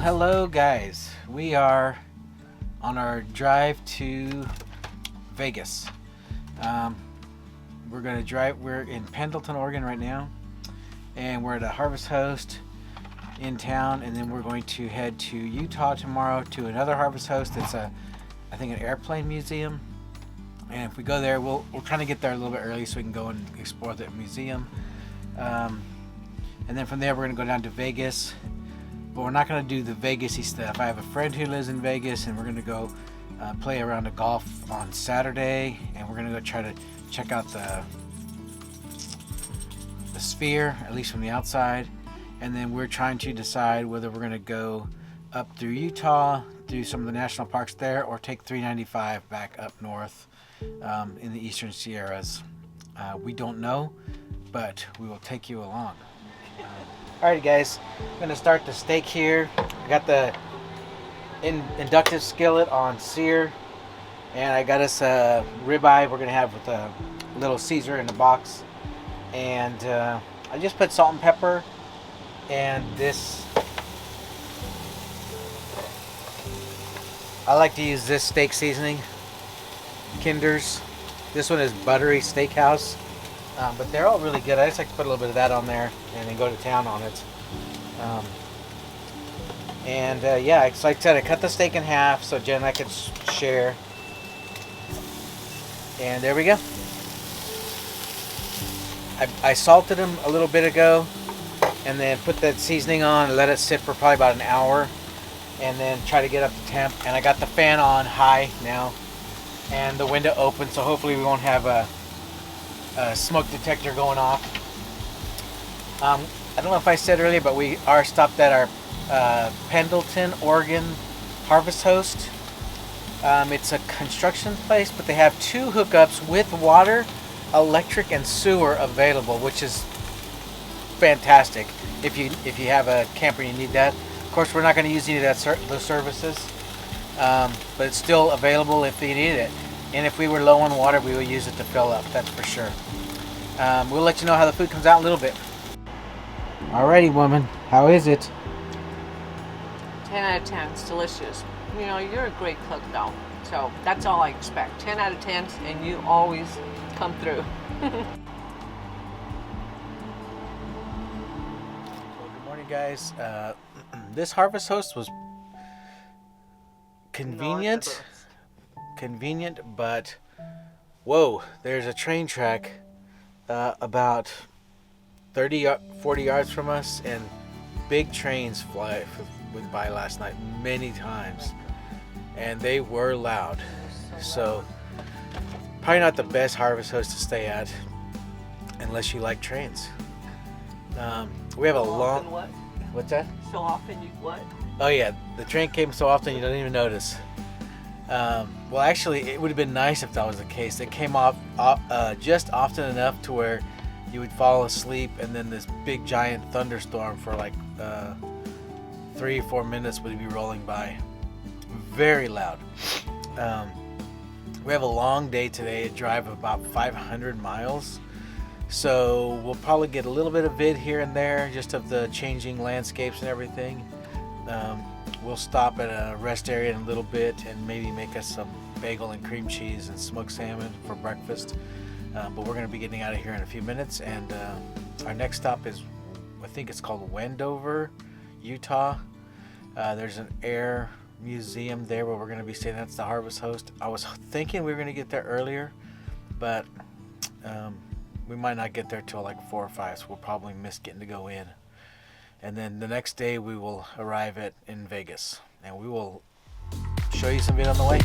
Hello guys. We are on our drive to Vegas. We're going to drive. We're in Pendleton, Oregon right now, and we're at a Harvest Host in town, and then we're going to head to Utah tomorrow to another Harvest Host. It's I think an airplane museum, and if we go there, we're trying to get there a little bit early so we can go and explore the museum. And then from there, we're going to go down to Vegas. But we're not going to do the Vegas-y stuff. I have a friend who lives in Vegas, and we're going to go play a round of golf on Saturday, and we're going to go try to check out the Sphere, at least from the outside. And then we're trying to decide whether we're going to go up through Utah, do some of the national parks there, or take 395 back up north in the eastern Sierras. We don't know, but we will take you along. Alright guys, I'm going to start the steak here. I got the inductive skillet on sear, and I got us a ribeye we're going to have with a little Caesar in the box. And I just put salt and pepper, and this, I like to use this steak seasoning, Kinder's. This one is Buttery Steakhouse. But they're all really good. I just like to put a little bit of that on there and then go to town on it. Yeah, it's like I said, I cut the steak in half so Jen and I could share. And there we go. I salted them a little bit ago, and then put that seasoning on and let it sit for probably about an hour, and then try to get up to temp. And I got the fan on high now and the window open, so hopefully we won't have a smoke detector going off. I don't know if I said earlier, but we are stopped at our Pendleton, Oregon Harvest Host. It's a construction place, but they have 2 hookups with water, electric, and sewer available, which is fantastic. If you have a camper, you need that. Of course, we're not going to use any of those services, but it's still available if you need it. And if we were low on water, we would use it to fill up, that's for sure. We'll let you know how the food comes out in a little bit. Alrighty, woman, how is it? 10 out of 10, it's delicious. You know, you're a great cook though, so that's all I expect. 10 out of 10, and you always come through. Well, good morning, guys. This Harvest Host was convenient, but whoa, there's a train track about 40 yards from us, and big trains went by last night many times, and they were loud. So probably not the best Harvest Host to stay at unless you like trains. We have a long... What? What's that? So often you what? Oh yeah, the train came so often you don't even notice. Well, actually, it would have been nice if that was the case. It came off just often enough to where you would fall asleep, and then this big giant thunderstorm for like 3 or 4 minutes would be rolling by. Very loud. We have a long day today, a drive of about 500 miles. So we'll probably get a little bit of vid here and there, just of the changing landscapes and everything. We'll stop at a rest area in a little bit and maybe make us some bagel and cream cheese and smoked salmon for breakfast. But we're going to be getting out of here in a few minutes, and our next stop is, I think it's called Wendover, Utah. There's an air museum there where we're going to be staying. That's the Harvest Host. I was thinking we were going to get there earlier, but we might not get there till like 4 or 5, so we'll probably miss getting to go in. And then the next day we will arrive in Vegas, and we will show you some video on the way.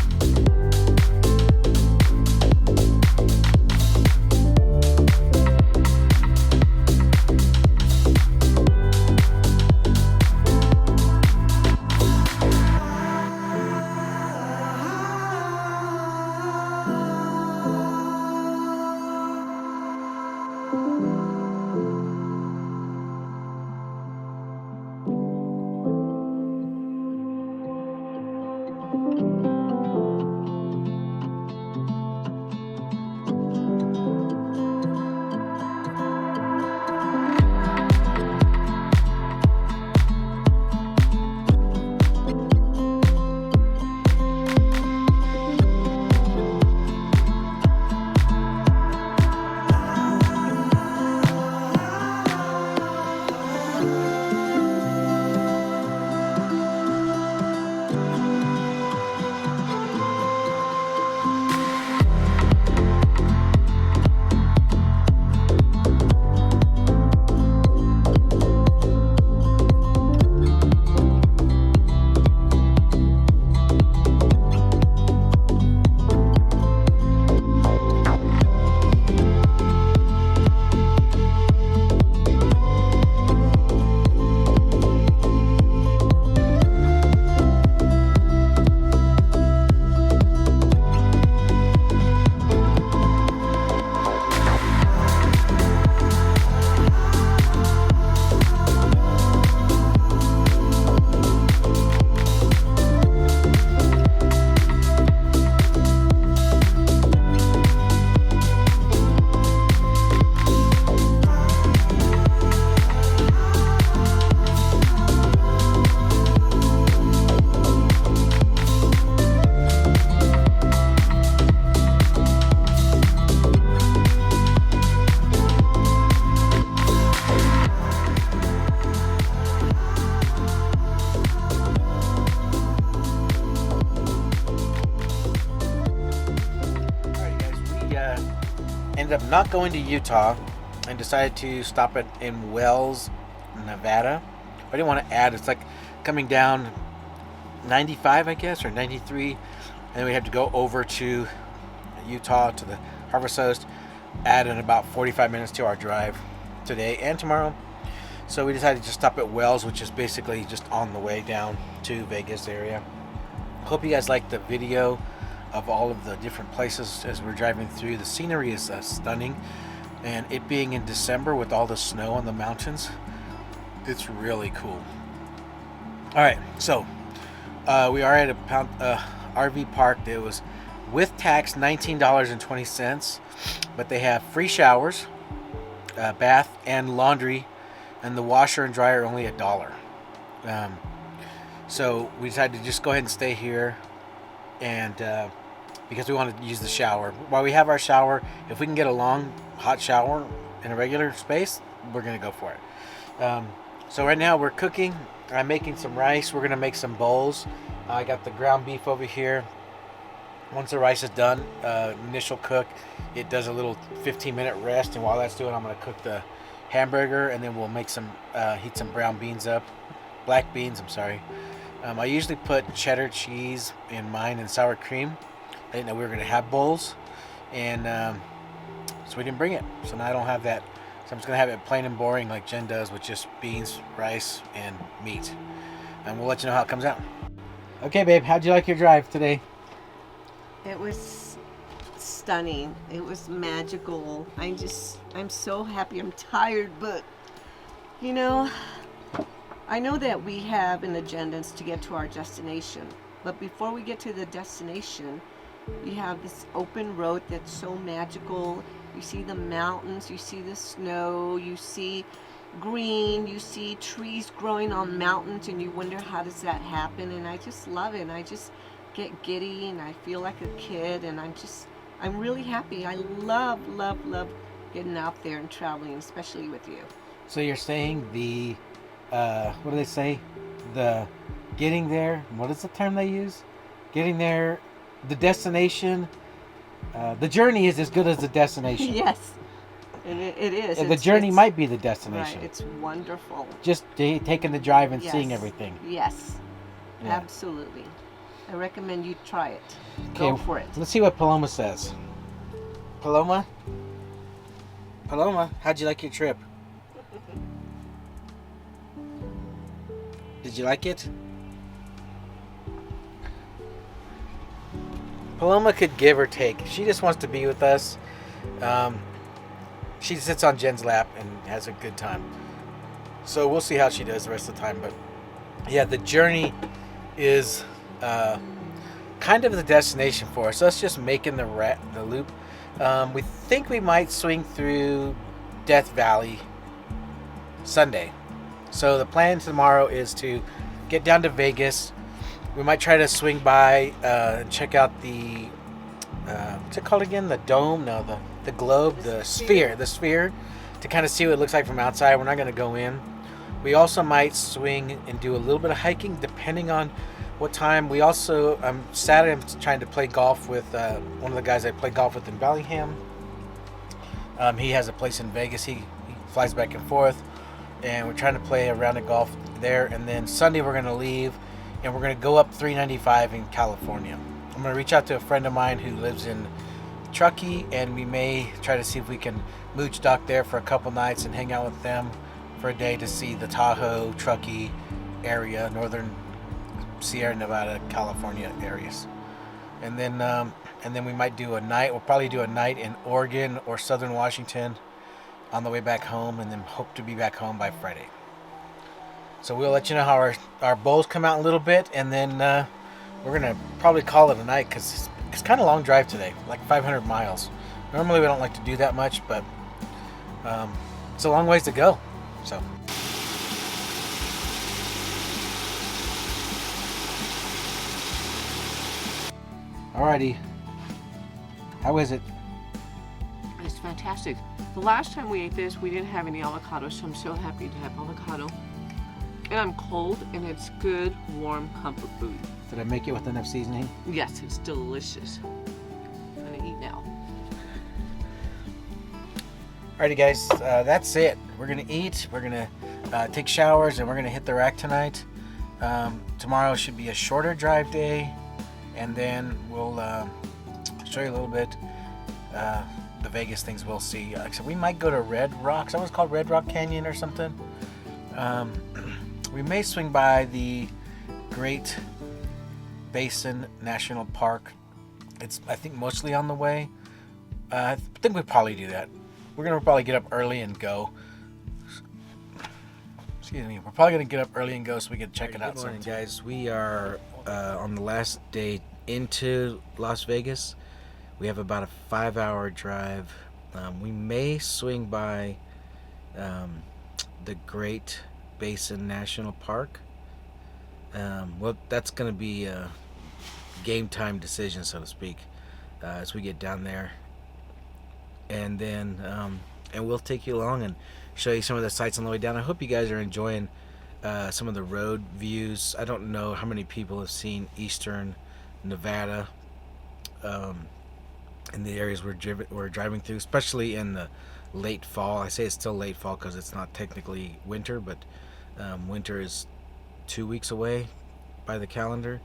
ended up not going to Utah and decided to stop in Wells, Nevada. I didn't want to add. It's like coming down 95, I guess, or 93, and then we had to go over to Utah to the Harvest Host, add in about 45 minutes to our drive today and tomorrow. So we decided to just stop at Wells, which is basically just on the way down to Vegas area. Hope you guys like the video of all of the different places as we're driving through. The scenery is stunning, and it being in December with all the snow on the mountains, it's really cool. All right, so we are at a RV park that was with tax $19.20, but they have free showers, bath, and laundry, and the washer and dryer are only $1. So we decided to just go ahead and stay here, and because we wanted to use the shower. While we have our shower, if we can get a long hot shower in a regular space, we're gonna go for it. So right now we're cooking. I'm making some rice. We're gonna make some bowls. I got the ground beef over here. Once the rice is done, initial cook, it does a little 15-minute rest, and while that's doing, I'm gonna cook the hamburger, and then we'll make some heat some brown beans up, black beans. I'm sorry. I usually put cheddar cheese in mine and sour cream. I didn't know we were gonna have bowls, and so we didn't bring it. So now I don't have that. So I'm just gonna have it plain and boring like Jen does, with just beans, rice, and meat. And we'll let you know how it comes out. Okay, babe, how'd you like your drive today? It was stunning. It was magical. I'm so happy. I'm tired, but you know, I know that we have an agenda to get to our destination. But before we get to the destination, you have this open road that's so magical. You see the mountains, you see the snow, you see green, you see trees growing on mountains, and you wonder how does that happen. And I just love it. And I just get giddy and I feel like a kid, and I'm really happy. I love getting out there and traveling, especially with you. So you're saying the what do they say? The getting there, what is the term they use? Getting there, the destination, the journey is as good as the destination. Yes, and it is. The journey might be the destination. Right, it's wonderful. Just taking the drive and Yes. seeing everything. Yes, Yeah. absolutely. I recommend you try it. Okay, Go for it. Let's see what Paloma says. Paloma, how'd you like your trip? Did you like it? Paloma could give or take. She just wants to be with us. She sits on Jen's lap and has a good time. So we'll see how she does the rest of the time. But yeah, the journey is kind of the destination for us. So it's just making the loop. We think we might swing through Death Valley Sunday. So the plan tomorrow is to get down to Vegas. We might try to swing by and check out the what's it called again? The dome? No, the globe, the sphere, to kind of see what it looks like from outside. We're not going to go in. We also might swing and do a little bit of hiking, depending on what time. We also Saturday I'm trying to play golf with one of the guys I play golf with in Bellingham. He has a place in Vegas. He flies back and forth, and we're trying to play a round of golf there. And then Sunday we're going to leave, and we're going to go up 395 in California. I'm going to reach out to a friend of mine who lives in Truckee, and we may try to see if we can mooch dock there for a couple nights and hang out with them for a day to see the Tahoe, Truckee area, northern Sierra Nevada, California areas. And then we might do a night. We'll probably do a night in Oregon or Southern Washington on the way back home, and then hope to be back home by Friday. So we'll let you know how our bowls come out in a little bit, and then we're going to probably call it a night because it's kind of a long drive today, like 500 miles. Normally we don't like to do that much, but it's a long ways to go. So. Alrighty. How is it? It's fantastic. The last time we ate this, we didn't have any avocado, so I'm so happy to have avocado. And I'm cold, and it's good, warm comfort food. Did I make it with enough seasoning? Yes, it's delicious. I'm gonna eat now. Alrighty guys, that's it. We're gonna eat, we're gonna take showers, and we're gonna hit the rack tonight. Tomorrow should be a shorter drive day, and then we'll show you a little bit the Vegas things we'll see. Except we might go to Red Rock. That was called Red Rock Canyon or something. We may swing by the Great Basin National Park. It's, I think, mostly on the way. I think we'd probably do that. We're gonna probably get up early and go. Excuse me. We're probably gonna get up early and go so we can check it out. Good morning, guys. We are on the last day into Las Vegas. We have about a 5-hour drive. We may swing by the Great Basin National Park. Well, that's going to be a game time decision, so to speak, as we get down there. And then and we'll take you along and show you some of the sights on the way down. I hope you guys are enjoying some of the road views. I don't know how many people have seen eastern Nevada in the areas we're driving through, especially in the late fall. I say it's still late fall because it's not technically winter, but winter is 2 weeks away by the calendar.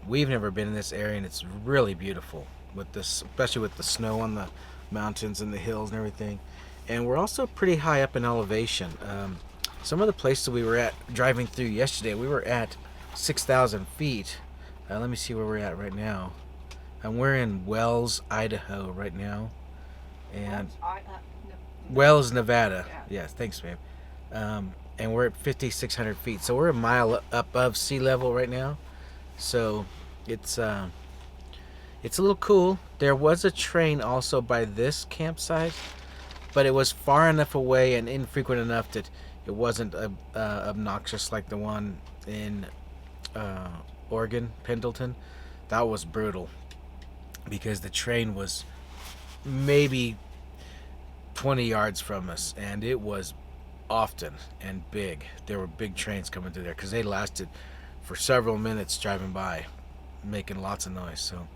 We've never been in this area, and it's really beautiful with this, especially with the snow on the mountains and the hills and everything. And we're also pretty high up in elevation. Some of the places we were at driving through yesterday, we were at 6,000 feet. Let me see where we're at right now. And we're in Wells, Idaho right now. And Wells, Nevada. Yeah. Yes, thanks, babe. And we're at 5,600 feet. So we're a mile above sea level right now. So it's a little cool. There was a train also by this campsite, but it was far enough away and infrequent enough that it wasn't obnoxious like the one in Oregon, Pendleton. That was brutal because the train was maybe 20 yards from us, and it was often and big. There were big trains coming through there because they lasted for several minutes driving by, making lots of noise. So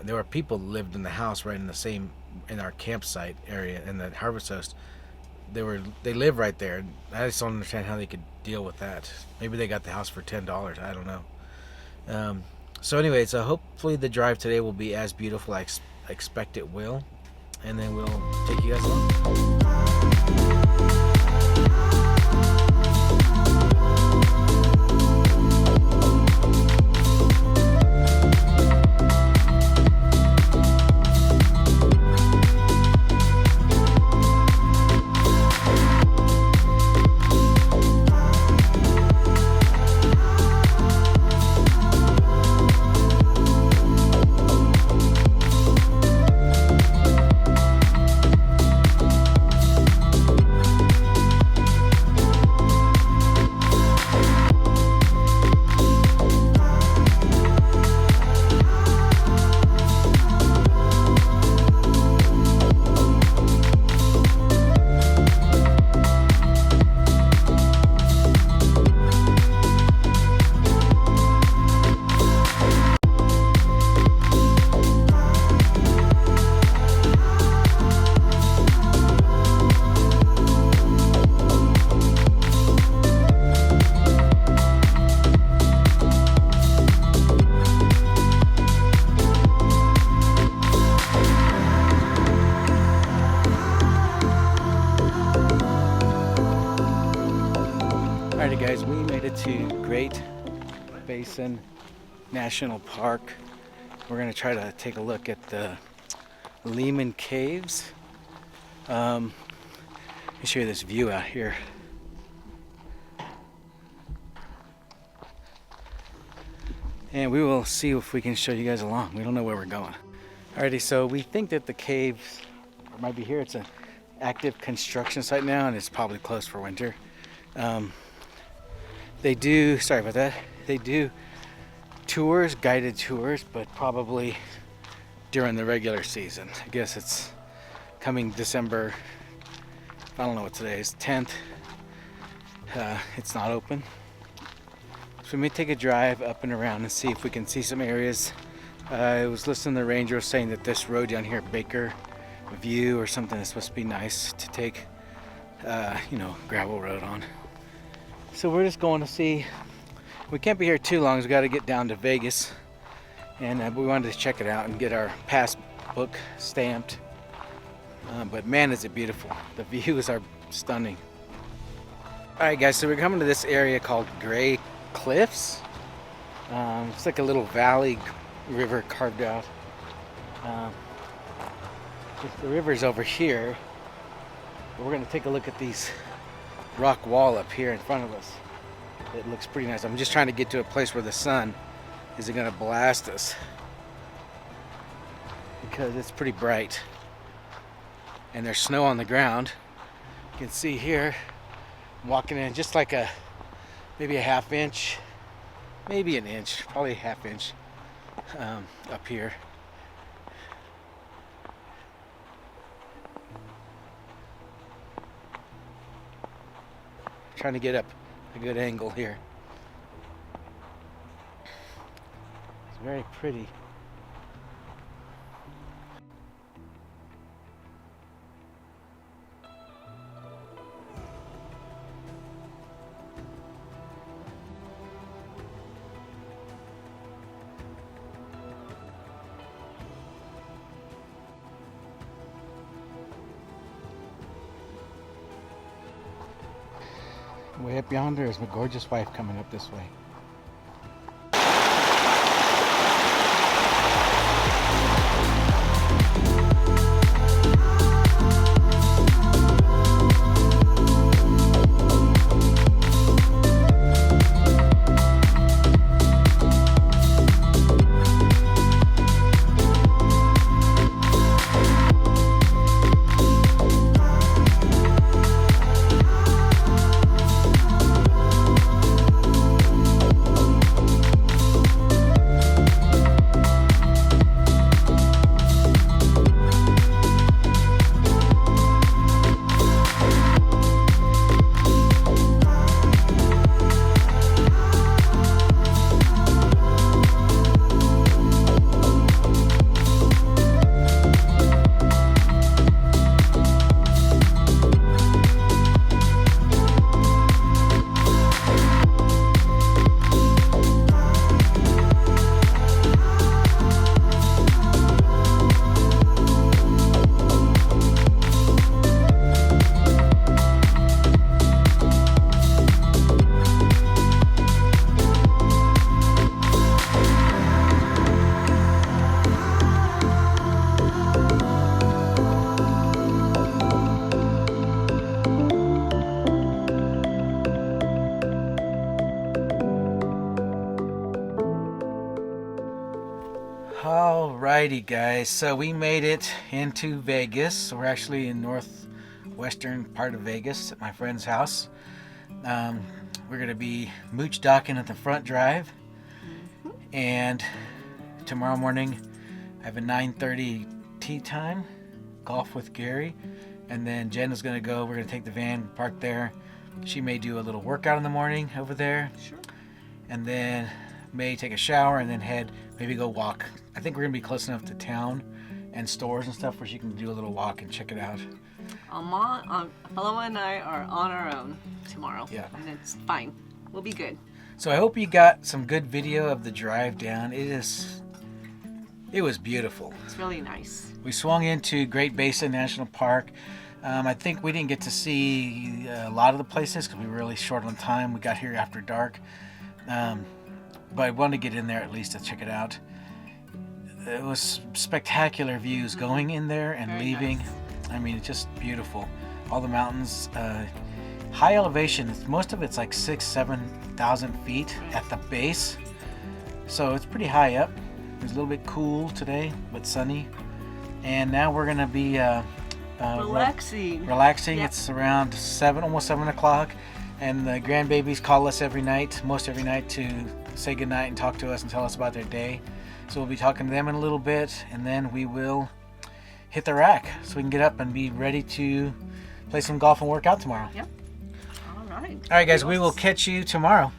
there were people who lived in the house right in our campsite area in the Harvest Host. They live right there. I just don't understand how they could deal with that. Maybe they got the house for $10. I don't know. So anyway, so hopefully the drive today will be as beautiful as I expect it will, and then we'll take you guys along. Alrighty guys, we made it to Great Basin National Park. We're going to try to take a look at the Lehman Caves. Let me show you this view out here. And we will see if we can show you guys along. We don't know where we're going. Alrighty, so we think that the caves might be here. It's an active construction site now, and it's probably closed for winter. They do tours, guided tours, but probably during the regular season. I guess it's coming December, I don't know what today is, 10th. It's not open. So we may take a drive up and around and see if we can see some areas. I was listening to the ranger saying that this road down here, Baker view or something that's supposed to be nice to take, gravel road on. So we're just going to see. We can't be here too long. We got to get down to Vegas, and we wanted to check it out and get our passbook stamped. But man, is it beautiful! The views are stunning. All right, guys. So we're coming to this area called Gray Cliffs. It's like a little valley river carved out. The river's over here. But we're going to take a look at these rock wall up here in front of us. It looks pretty nice. I'm just trying to get to a place where the sun isn't going to blast us, because it's pretty bright. And there's snow on the ground. You can see here, I'm walking in just like maybe a half inch, maybe an inch, probably a half inch up here. Trying to get up a good angle here. It's very pretty. Way up yonder is my gorgeous wife coming up this way. Alrighty, guys, so we made it into Vegas. We're actually in northwestern part of Vegas at my friend's house. We're going to be mooch docking at the front drive, and tomorrow morning I have a 9:30 tea time, golf with Gary, and then Jen is going to go. We're going to take the van, park there. She may do a little workout in the morning over there. Sure. And then may take a shower and then maybe go walk. I think we're gonna be close enough to town and stores and stuff where she can do a little walk and check it out. Fellow and I are on our own tomorrow. Yeah. And it's fine. We'll be good. So I hope you got some good video of the drive down. It was beautiful. It's really nice. We swung into Great Basin National Park. I think we didn't get to see a lot of the places because we were really short on time. We got here after dark. But I wanted to get in there at least to check it out. It was spectacular views going in there and Very leaving. nice. I mean, it's just beautiful. All the mountains, high elevation. Most of it's like 7,000 feet at the base. So it's pretty high up. It was a little bit cool today, but sunny. And now we're gonna be Relaxing. relaxing. Yep. It's around almost 7 o'clock. And the grandbabies call us most every night to say goodnight and talk to us and tell us about their day. So we'll be talking to them in a little bit, and then we will hit the rack so we can get up and be ready to play some golf and work out tomorrow. Yep. All right. All right, guys, we will catch you tomorrow.